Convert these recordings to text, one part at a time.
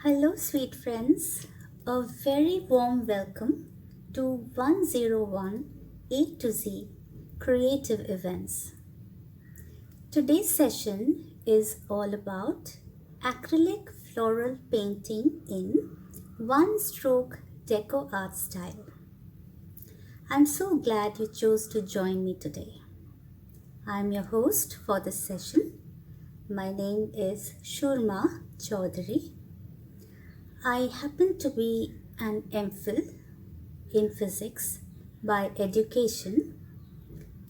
Hello, sweet friends. A very warm welcome to 101 A to Z Creative Events. Today's session is all about acrylic floral painting in one stroke deco art style. I'm so glad you chose to join me today. I'm your host for this session. My name is Shurma Chaudhary. I happen to be an MPhil in physics by education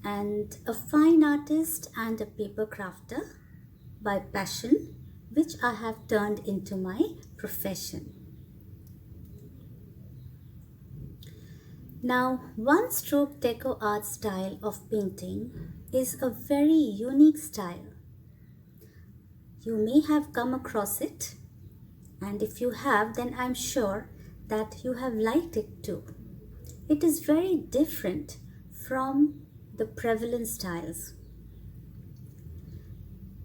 and a fine artist and a paper crafter by passion, which I have turned into my profession. Now, one stroke deco art style of painting is a very unique style. You may have come across it, and if you have, then I'm sure that you have liked it too. It is very different from the prevalent styles.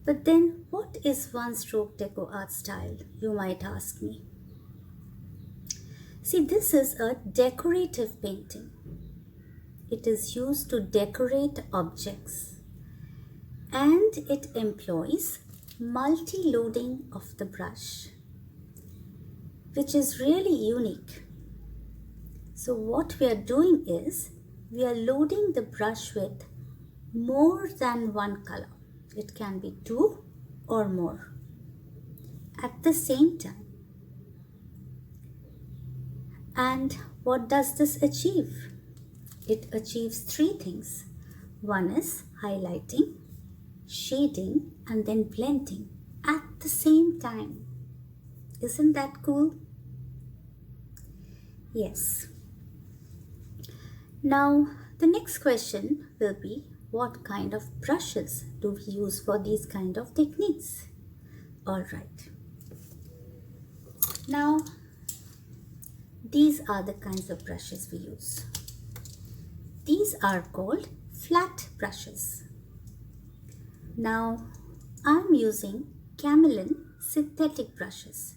But then, what is one stroke deco art style, you might ask me? See, this is a decorative painting. It is used to decorate objects and it employs multi-loading of the brush, which is really unique. So what we are doing is we are loading the brush with more than one color. It can be two or more at the same time. And what does this achieve? It achieves three things. One is highlighting, shading, and then blending at the same time. Isn't that cool? Yes. Now, the next question will be, what kind of brushes do we use for these kind of techniques? All right. Now, these are the kinds of brushes we use. These are called flat brushes. Now, I'm using Camillin synthetic brushes,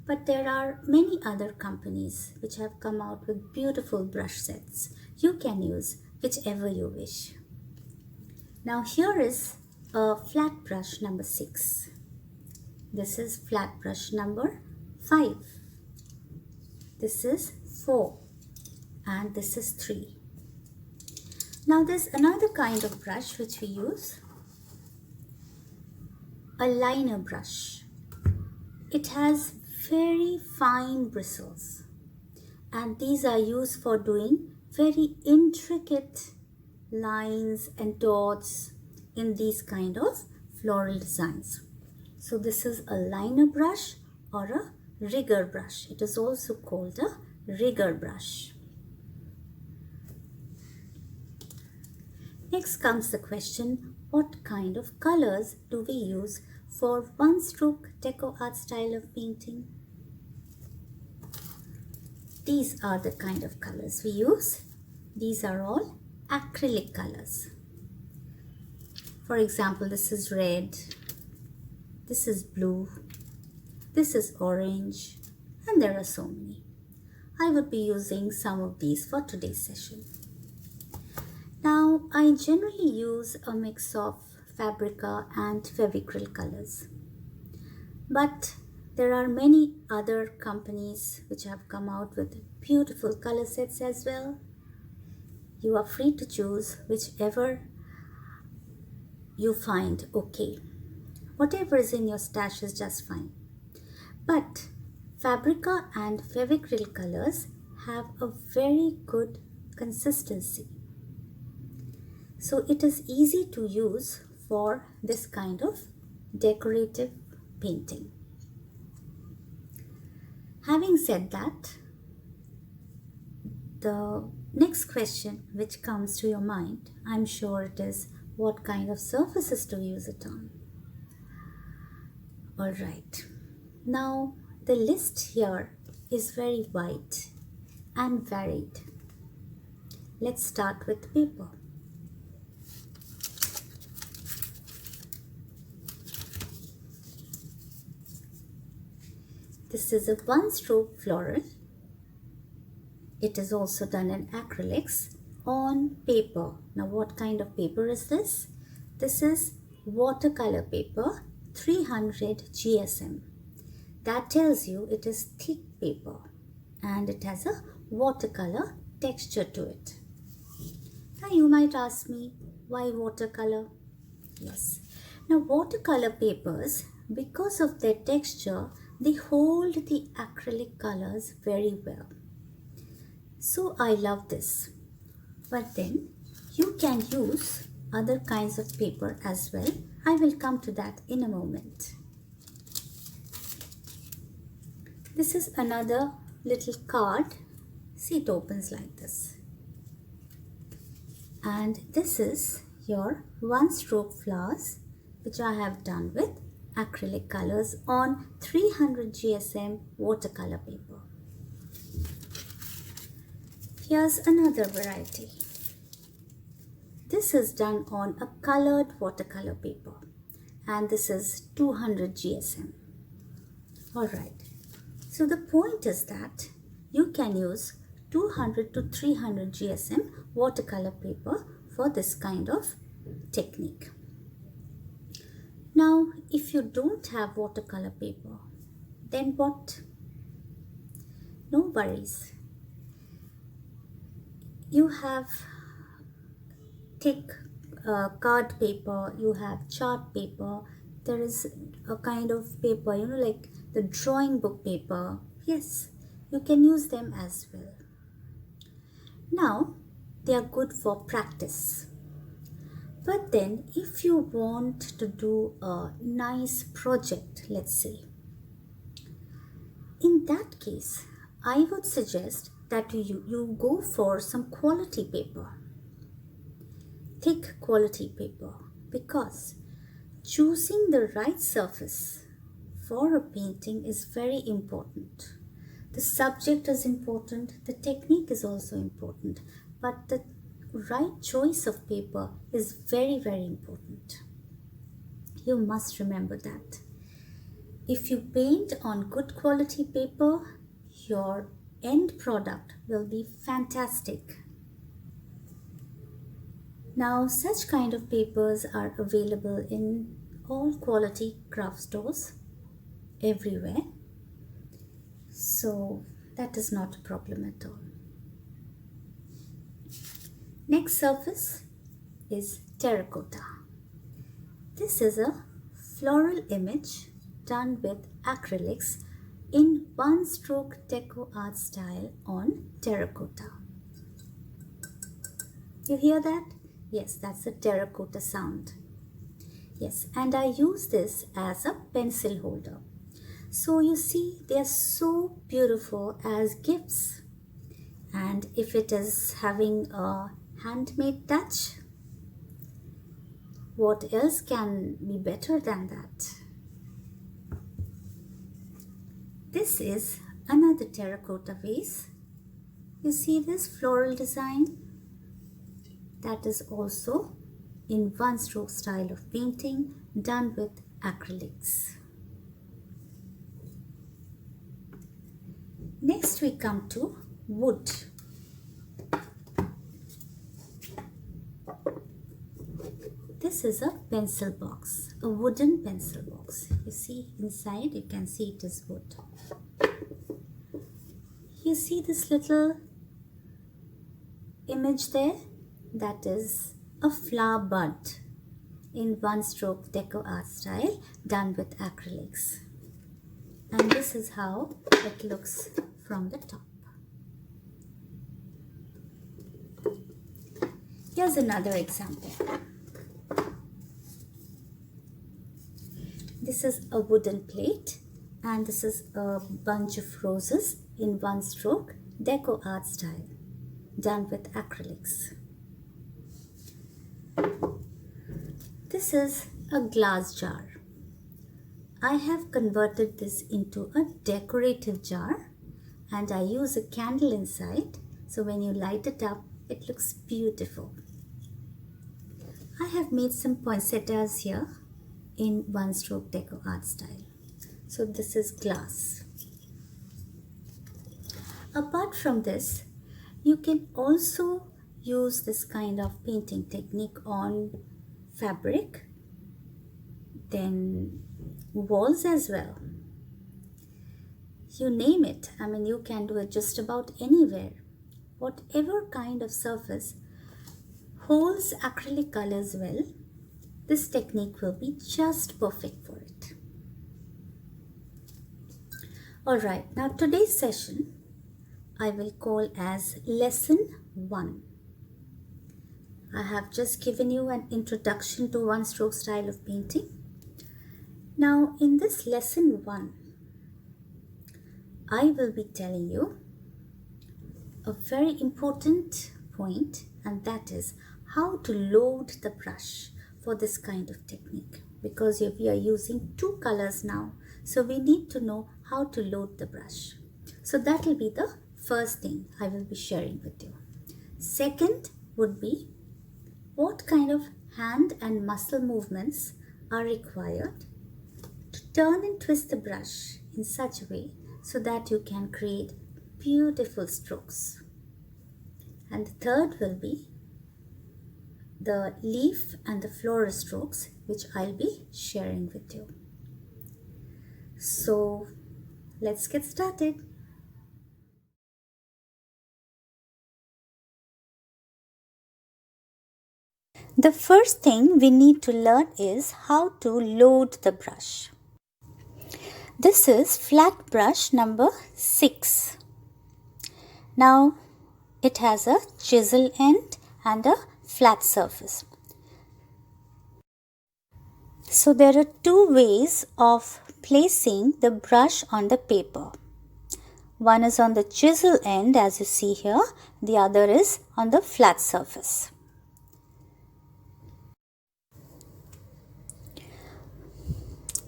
but there are many other companies which have come out with beautiful brush sets. You can use whichever you wish. Now here is a flat brush number 6. This is flat brush number 5. This is 4. And this is 3. Now there's another kind of brush which we use. A liner brush. It has very fine bristles. And these are used for doing very intricate lines and dots in these kind of floral designs. So this is a liner brush or a rigger brush. It is also called a rigger brush. Next comes the question, what kind of colors do we use for one stroke deco art style of painting? These are the kind of colors we use. These are all acrylic colors. For example, this is red, this is blue, this is orange, and there are so many. I would be using some of these for today's session. Now, I generally use a mix of Fabrica and Fevicryl colors. But there are many other companies which have come out with beautiful color sets as well. You are free to choose whichever you find okay. Whatever is in your stash is just fine. But Fabrica and Fevicryl colors have a very good consistency. So it is easy to use for this kind of decorative painting. Having said that, the next question which comes to your mind, I'm sure it is, what kind of surfaces to use it on? Alright, now the list here is very wide and varied. Let's start with paper. This is a one-stroke floral. It is also done in acrylics on paper. Now what kind of paper is this? This is watercolor paper, 300 GSM. That tells you it is thick paper and it has a watercolor texture to it. Now you might ask me, why watercolor? Yes. Now watercolor papers, because of their texture, they hold the acrylic colors very well. So I love this. But then you can use other kinds of paper as well. I will come to that in a moment. This is another little card. See, it opens like this. And this is your one-stroke flowers, which I have done with acrylic colors on 300 GSM watercolor paper. Here's another variety. This is done on a colored watercolor paper and this is 200 GSM. Alright, so the point is that you can use 200 to 300 GSM watercolor paper for this kind of technique. Now, if you don't have watercolor paper, then what? No worries. You have thick card paper, you have chart paper, there is a kind of paper, like the drawing book paper. Yes, you can use them as well. Now, they are good for practice. But then, if you want to do a nice project, let's say, in that case, I would suggest that you go for some quality paper, thick quality paper, because choosing the right surface for a painting is very important. The subject is important, the technique is also important, but the right choice of paper is very, very important. You must remember that. If you paint on good quality paper, your end product will be fantastic. Now, such kind of papers are available in all quality craft stores everywhere. So that is not a problem at all. Next surface is terracotta. This is a floral image done with acrylics in one-stroke deco art style on terracotta. You hear that? Yes, that's a terracotta sound. Yes, and I use this as a pencil holder. So you see, they are so beautiful as gifts. And if it is having a handmade touch, what else can be better than that? This is another terracotta vase. You see this floral design? That is also in one-stroke style of painting done with acrylics. Next we come to wood. This is a pencil box, a wooden pencil box. You see inside, you can see it is wood. You see this little image there? That is a flower bud in one-stroke deco art style done with acrylics. And this is how it looks from the top. Here's another example. This is a wooden plate and this is a bunch of roses in one-stroke deco art style done with acrylics. This is a glass jar. I have converted this into a decorative jar and I use a candle inside, so when you light it up, it looks beautiful. I have made some poinsettias here in one-stroke deco art style. So this is glass. Apart from this, you can also use this kind of painting technique on fabric, then walls as well. You name it. I mean, you can do it just about anywhere. Whatever kind of surface holds acrylic colors well, this technique will be just perfect for it. Alright, now today's session I will call as Lesson 1. I have just given you an introduction to one stroke style of painting. Now in this Lesson 1, I will be telling you a very important point, and that is how to load the brush for this kind of technique, because we are using two colors now, so we need to know how to load the brush. So that will be the first thing I will be sharing with you. Second would be what kind of hand and muscle movements are required to turn and twist the brush in such a way so that you can create beautiful strokes. And the third will be the leaf and the floral strokes, which I'll be sharing with you. So let's get started. The first thing we need to learn is how to load the brush. This is flat brush number 6. Now it has a chisel end and a flat surface. So there are two ways of placing the brush on the paper. One is on the chisel end, as you see here, the other is on the flat surface.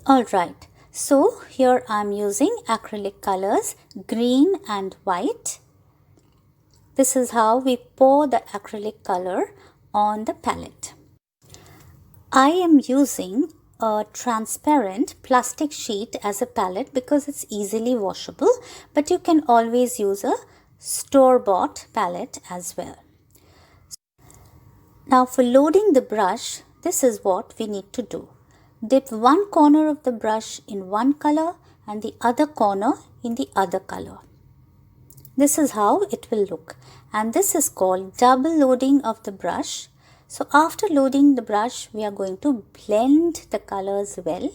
Alright, so here I am using acrylic colors green and white. This is how we pour the acrylic color on the palette. I am using a transparent plastic sheet as a palette because it's easily washable, but you can always use a store-bought palette as well. Now for loading the brush, this is what we need to do. Dip one corner of the brush in one color and the other corner in the other color. This is how it will look, and this is called double loading of the brush. So after loading the brush, we are going to blend the colors well,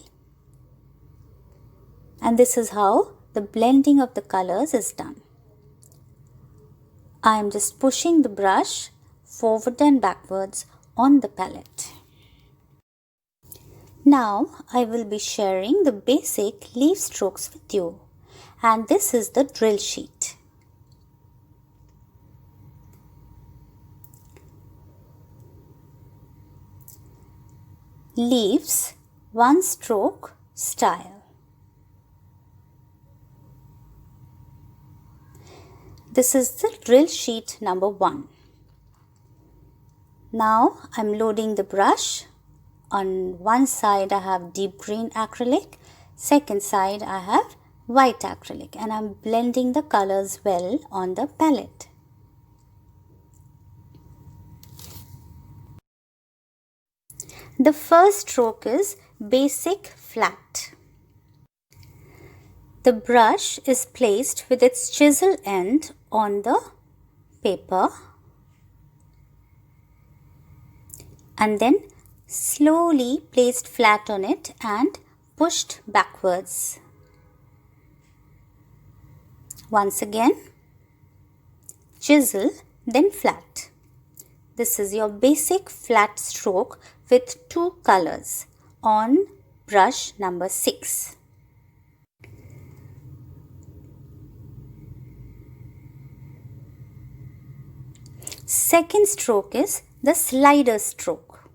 and this is how the blending of the colors is done. I am just pushing the brush forward and backwards on the palette. Now I will be sharing the basic leaf strokes with you, and this is the drill sheet. Leaves, one stroke style. This is the drill sheet number 1. Now I'm loading the brush. On one side I have deep green acrylic, second side I have white acrylic, and I'm blending the colors well on the palette. The first stroke is basic flat. The brush is placed with its chisel end on the paper and then slowly placed flat on it and pushed backwards. Once again, chisel, then flat. This is your basic flat stroke with two colors on brush number 6. Second stroke is the slider stroke.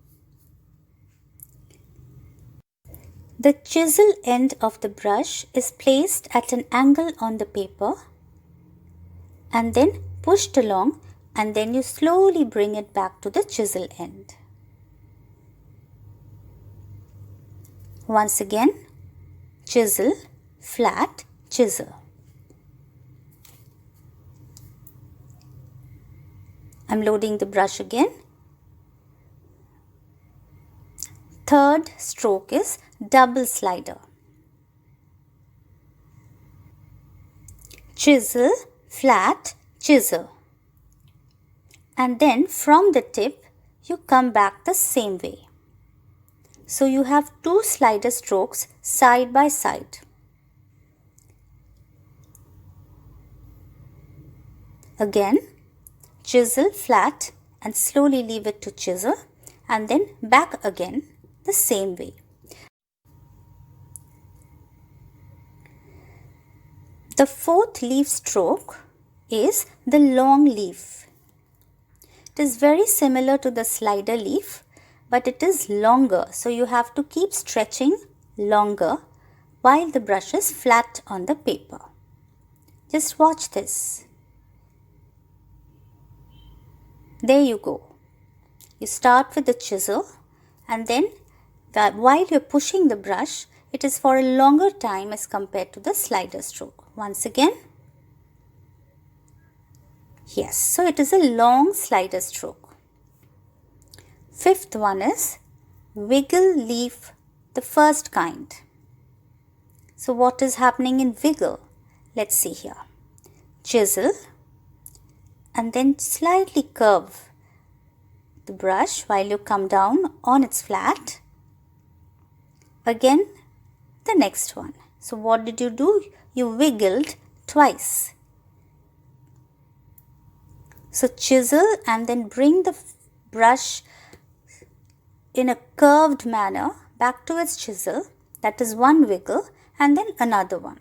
The chisel end of the brush is placed at an angle on the paper and then pushed along, and then you slowly bring it back to the chisel end. Once again, chisel, flat, chisel. I'm loading the brush again. Third stroke is double slider. Chisel, flat, chisel. And then from the tip, you come back the same way. So you have two slider strokes side by side. Again, chisel flat and slowly leave it to chisel, and then back again the same way. The fourth leaf stroke is the long leaf. It is very similar to the slider leaf, but it is longer, so you have to keep stretching longer while the brush is flat on the paper. Just watch this. There you go. You start with the chisel, and then while you're pushing the brush, it is for a longer time as compared to the slider stroke. Once again. Yes, so it is a long slider stroke. Fifth one is wiggle leaf, the first kind. So what is happening in wiggle? Let's see here. Chisel and then slightly curve the brush while you come down on its flat. Again, the next one. So what did you do? You wiggled twice. So chisel and then bring the brush in a curved manner back to its chisel. That is one wiggle, and then another one.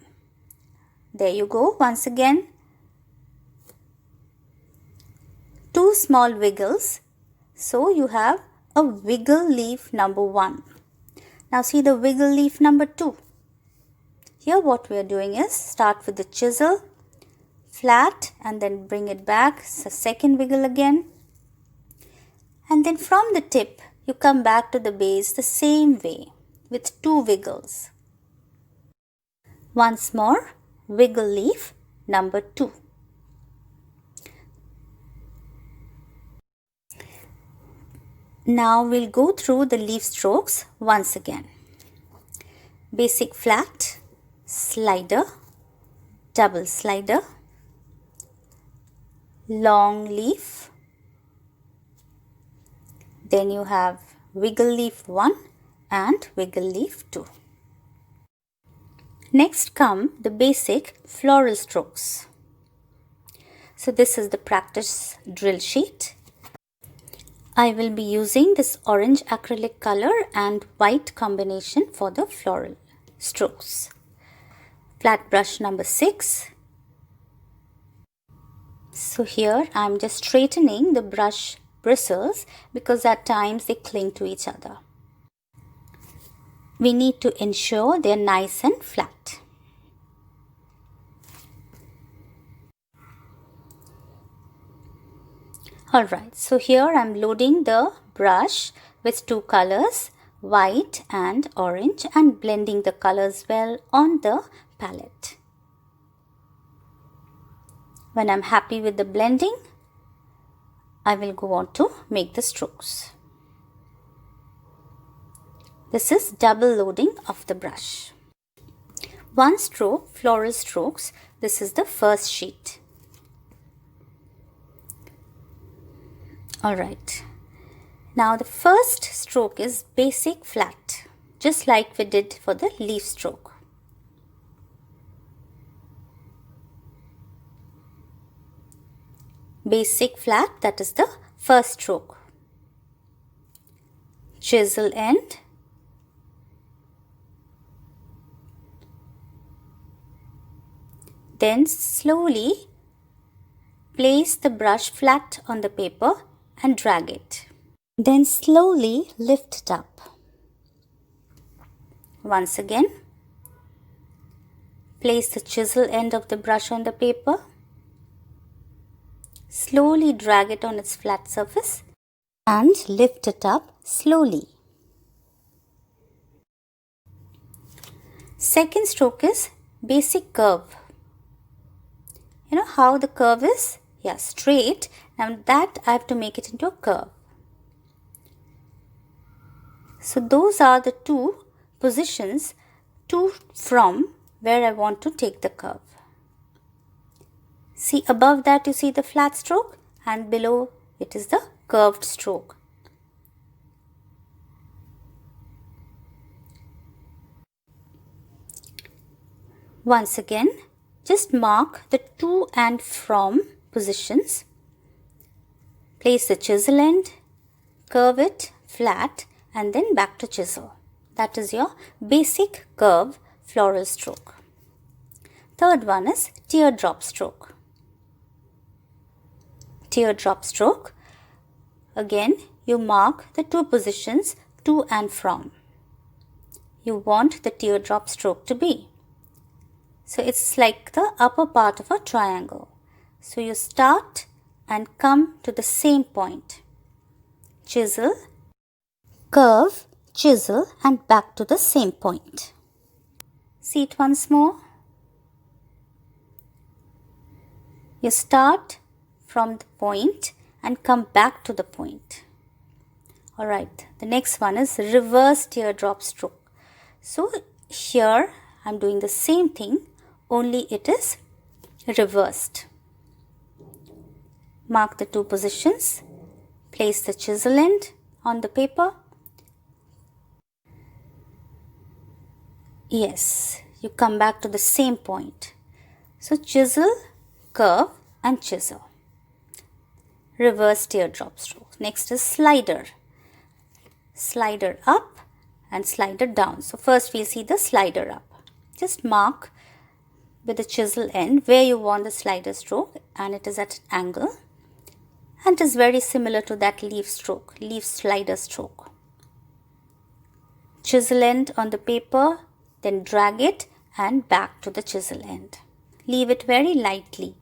There you go. Once again, two small wiggles. So you have a wiggle leaf number 1. Now see the wiggle leaf number 2. Here what we are doing is start with the chisel, flat, and then bring it back. So second wiggle again. And then from the tip, you come back to the base the same way with 2 wiggles. Once more, wiggle leaf number 2. Now we'll go through the leaf strokes once again. Basic flat, slider, double slider, long leaf, then you have wiggle leaf 1 and wiggle leaf 2. Next come the basic floral strokes. So this is the practice drill sheet. I will be using this orange acrylic color and white combination for the floral strokes. Flat brush number 6. So here I am just straightening the brush bristles because at times they cling to each other. We need to ensure they are nice and flat. Alright, so here I am loading the brush with 2 colors, white and orange, and blending the colors well on the palette. When I am happy with the blending, I will go on to make the strokes. This is double loading of the brush. 1 stroke, floral strokes. This is the first sheet. Alright, now the first stroke is basic flat, just like we did for the leaf stroke. Basic flat, that is the first stroke. Chisel end, then slowly place the brush flat on the paper and drag it. Then slowly lift it up. Once again, place the chisel end of the brush on the paper. Slowly drag it on its flat surface and lift it up slowly. Second stroke is basic curve. You know how the curve is? Yeah, straight Now that I have to make it into a curve. So those are the two positions to from where I want to take the curve. See, above that you see the flat stroke and below it is the curved stroke. Once again, just mark the to and from positions. Place the chisel end, curve it flat and then back to chisel. That is your basic curve floral stroke. Third one is teardrop stroke. Teardrop stroke. Again, you mark the two positions to and from. You want the teardrop stroke to be. So it's like the upper part of a triangle. So you start and come to the same point. Chisel, curve, chisel and back to the same point. See it once more. You start from the point and come back to the point. Alright, the next one is reverse teardrop stroke. So here I am doing the same thing, only it is reversed. Mark the two positions, place the chisel end on the paper. Yes, you come back to the same point. So chisel, curve and chisel. Reverse teardrop stroke. Next is slider. Slider up and slider down. So first we'll see the slider up. Just mark with the chisel end where you want the slider stroke and it is at an angle. And it is very similar to that leaf stroke, leaf slider stroke. Chisel end on the paper, then drag it and back to the chisel end. Leave it very lightly.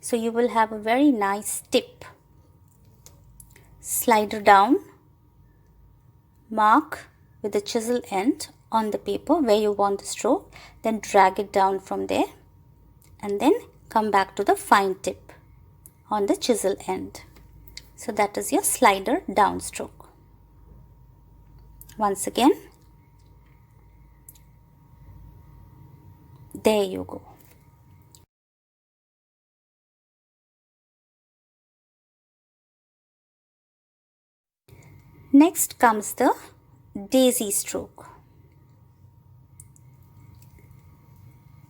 So you will have a very nice tip. Slider down, mark with the chisel end on the paper where you want the stroke, then drag it down from there and then come back to the fine tip on the chisel end. So that is your slider down stroke. Once again, there you go. Next comes the daisy stroke.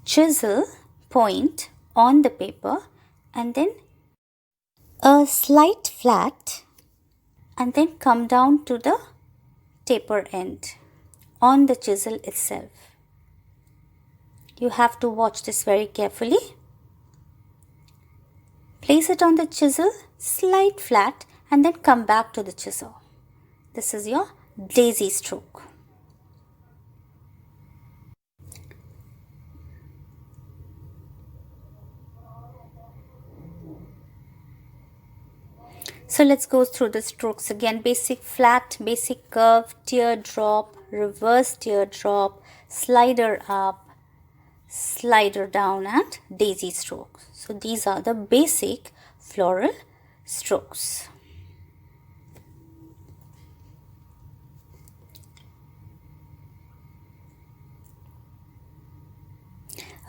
Chisel point on the paper and then a slight flat and then come down to the taper end on the chisel itself. You have to watch this very carefully. Place it on the chisel, slight flat and then come back to the chisel. This is your daisy stroke. So let's go through the strokes again. Basic flat, basic curve, teardrop, reverse teardrop, slider up, slider down and daisy strokes. So these are the basic floral strokes.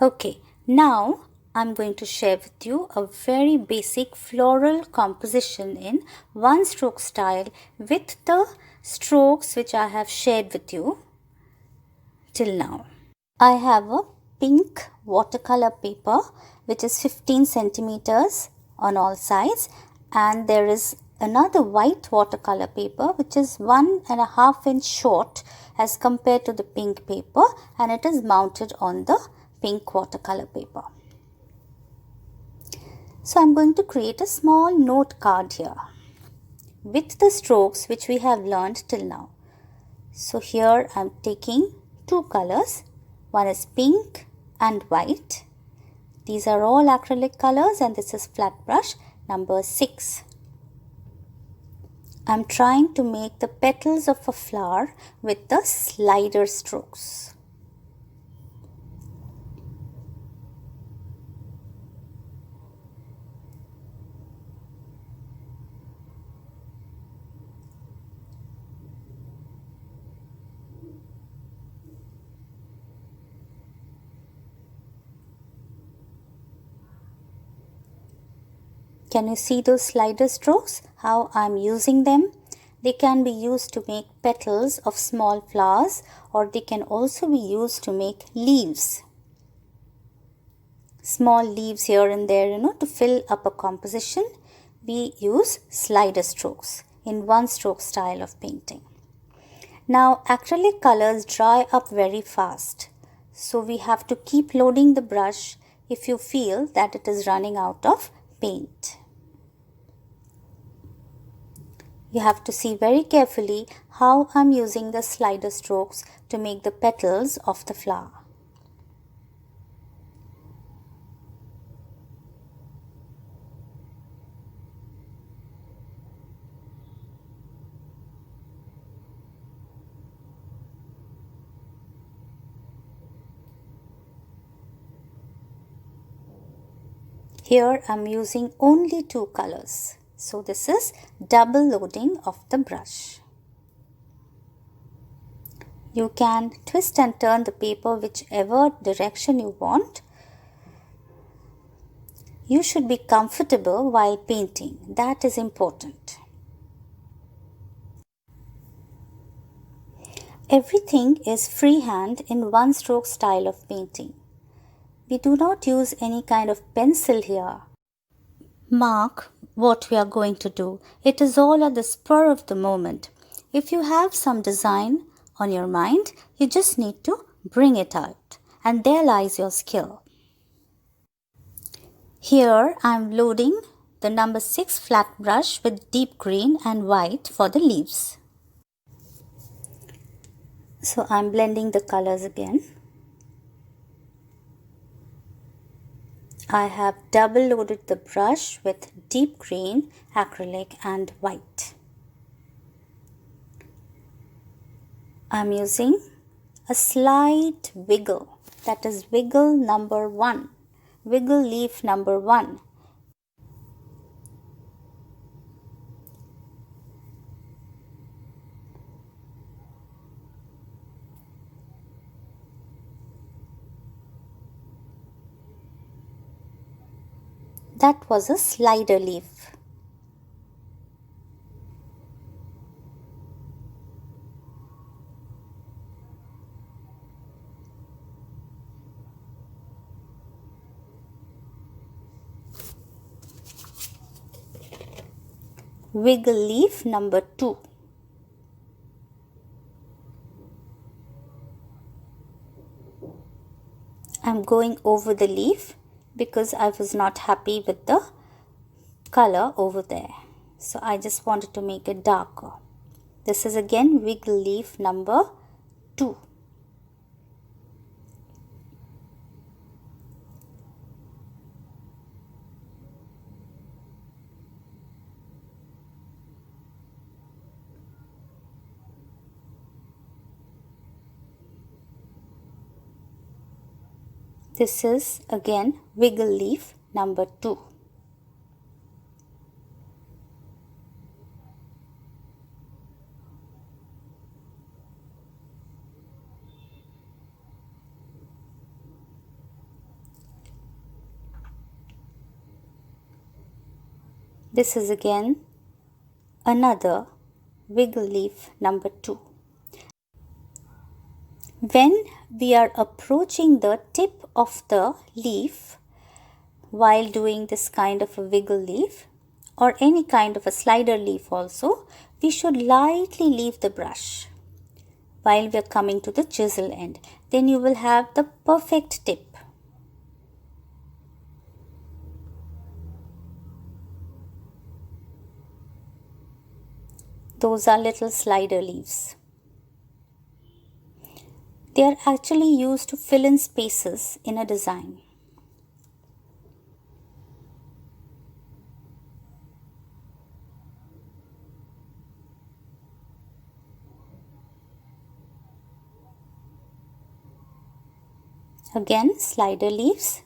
Okay, now I'm going to share with you a very basic floral composition in one stroke style with the strokes which I have shared with you till now. I have a pink watercolor paper which is 15 centimeters on all sides, and there is another white watercolor paper which is 1.5 inch short as compared to the pink paper, and it is mounted on the pink watercolor paper. So I'm going to create a small note card here with the strokes which we have learned till now. So here I'm taking two colors. One is pink and white. These are all acrylic colors and this is flat brush number 6. I'm trying to make the petals of a flower with the slider strokes. Can you see those slider strokes? How I'm using them? They can be used to make petals of small flowers, or they can also be used to make leaves. Small leaves here and there, to fill up a composition. We use slider strokes in one stroke style of painting. Now acrylic colors dry up very fast. So we have to keep loading the brush if you feel that it is running out of paint. You have to see very carefully how I'm using the slider strokes to make the petals of the flower. Here I'm using only two colors. So this is double loading of the brush. You can twist and turn the paper whichever direction you want. You should be comfortable while painting. That is important. Everything is freehand in one stroke style of painting. We do not use any kind of pencil here. Mark what we are going to do. It is all at the spur of the moment. If you have some design on your mind, you just need to bring it out, and there lies your skill. Here I am loading the number 6 flat brush with deep green and white for the leaves. So I am blending the colors again. I have double loaded the brush with deep green, acrylic and white. I am using a slight wiggle, that is wiggle number 1, wiggle leaf number 1. That was a slider leaf. Wiggle leaf number 2. I'm going over the leaf because I was not happy with the color over there. So I just wanted to make it darker. This is again wiggle leaf number 2. This is again wiggle leaf number 2. This is again another wiggle leaf number 2. When we are approaching the tip of the leaf while doing this kind of a wiggle leaf or any kind of a slider leaf also, we should lightly leave the brush while we are coming to the chisel end. Then you will have the perfect tip. Those are little slider leaves. They are actually used to fill in spaces in a design. Again, slider leaves.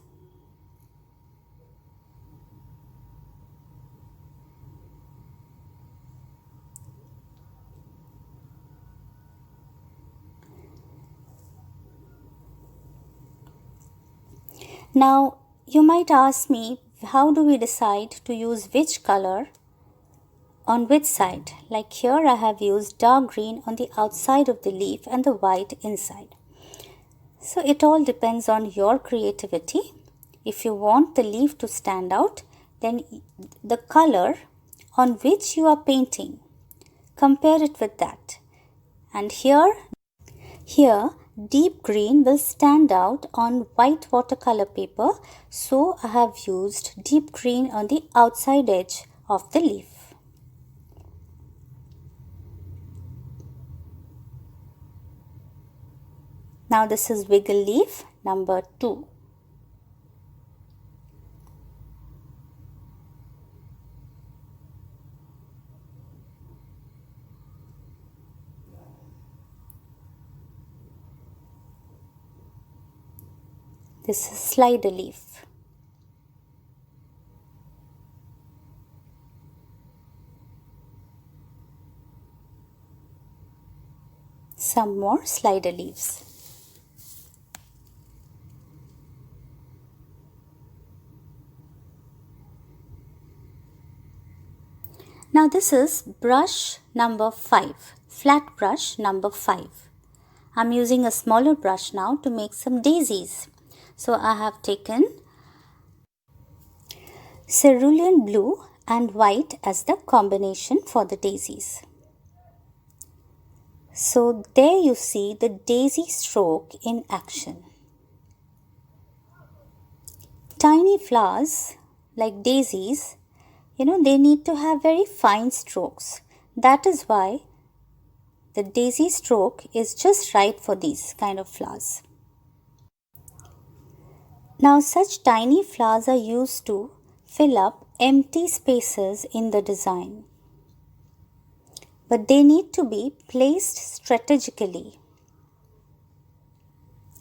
Now, you might ask me, how do we decide to use which color on which side? Like here I have used dark green on the outside of the leaf and the white inside. So it all depends on your creativity. If you want the leaf to stand out, then the color on which you are painting, compare it with that. And here deep green will stand out on white watercolor paper, so I have used deep green on the outside edge of the leaf. Now this is wiggle leaf number 2. This is slider leaf. Some more slider leaves. Now this is brush number 5, flat brush number 5. I'm using a smaller brush now to make some daisies. So I have taken cerulean blue and white as the combination for the daisies. So there you see the daisy stroke in action. Tiny flowers like daisies, they need to have very fine strokes. That is why the daisy stroke is just right for these kind of flowers. Now such tiny flowers are used to fill up empty spaces in the design. But they need to be placed strategically.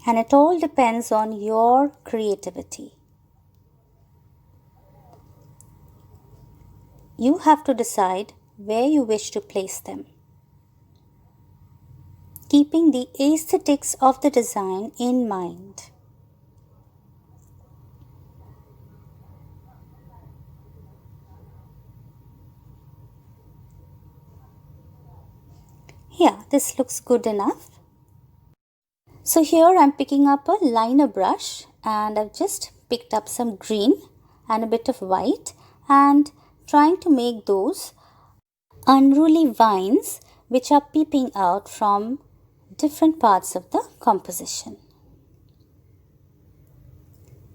And it all depends on your creativity. You have to decide where you wish to place them, keeping the aesthetics of the design in mind. Yeah, this looks good enough. So here I'm picking up a liner brush and I've just picked up some green and a bit of white and trying to make those unruly vines which are peeping out from different parts of the composition.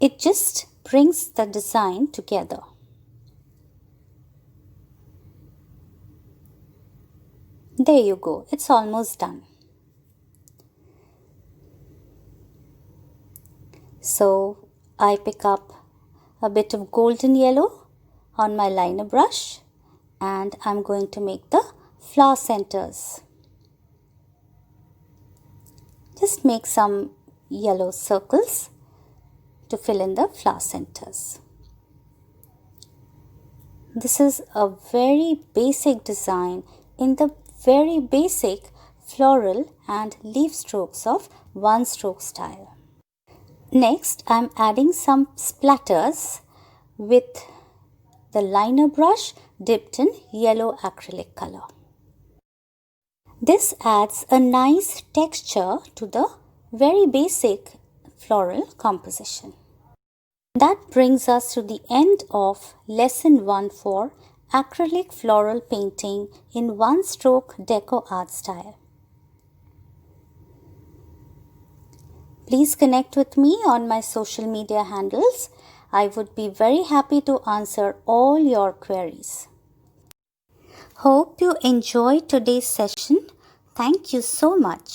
It just brings the design together. There you go, it's almost done. So I pick up a bit of golden yellow on my liner brush and I'm going to make the flower centers. Just make some yellow circles to fill in the flower centers. This is a very basic design in the very basic floral and leaf strokes of one stroke style. Next, I'm adding some splatters with the liner brush dipped in yellow acrylic color. This adds a nice texture to the very basic floral composition. That brings us to the end of lesson 1 for acrylic floral painting in one stroke deco art style. Please connect with me on my social media handles. I would be very happy to answer all your queries. Hope you enjoyed today's session. Thank you so much.